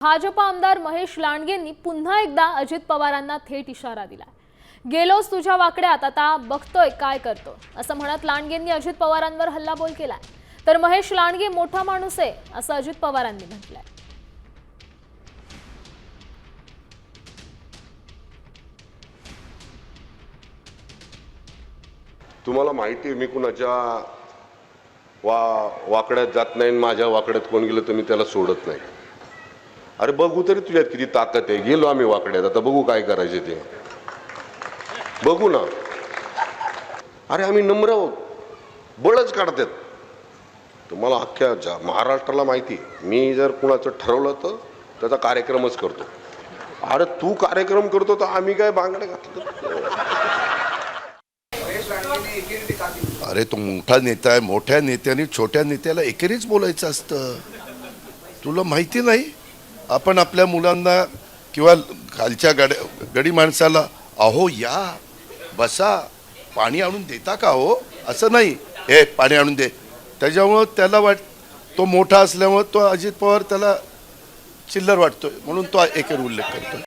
भाजपा आमदार महेश लांडगेंनी पुन्हा एकदा अजित पवारांना थेट इशारा दिलाय। गेलोस तुझ्या वाकड्यात, आता बघतोय काय करतो, असं म्हणत लांडगेंनी अजित पवारांवर हल्लाबोल केलाय। तर महेश लांडगे मोठा माणूस आहे असं अजित पवारांनी म्हटलंय। तुम्हाला माहिती आहे मी कुणाच्या वाकड्यात जात नाही, माझ्या वाकड्यात कोण गेलं तर मी त्याला सोडत नाही। अरे बघू तरी तुझ्यात किती ताकद आहे। गेलो आम्ही वाकड्यात, आता बघू काय करायचे ते बघू ना। अरे आम्ही नम्र आहोत, बळच काढतात। तुम्हाला अख्ख्या महाराष्ट्राला माहिती आहे, मी जर कुणाचं ठरवलं तर त्याचा कार्यक्रमच करतो। अरे तू कार्यक्रम करतो तर आम्ही काय बांगड्या घातलं? अरे तो मोठा नेता आहे, मोठ्या नेत्याने छोट्या नेत्याला एकेरीच बोलायचं असतं। तुला माहिती नाही, आपण आपल्या मुलांना किंवा खालच्या गडी माणसाला अहो या बसा पाणी आणून देता का हो, असं नाही हे पाणी आणून दे। त्याच्यामुळं त्याला तो मोठा असल्यामुळे तो अजित पवार त्याला चिल्लर वाटतोय म्हणून तो एकेरी उल्लेख करतोय।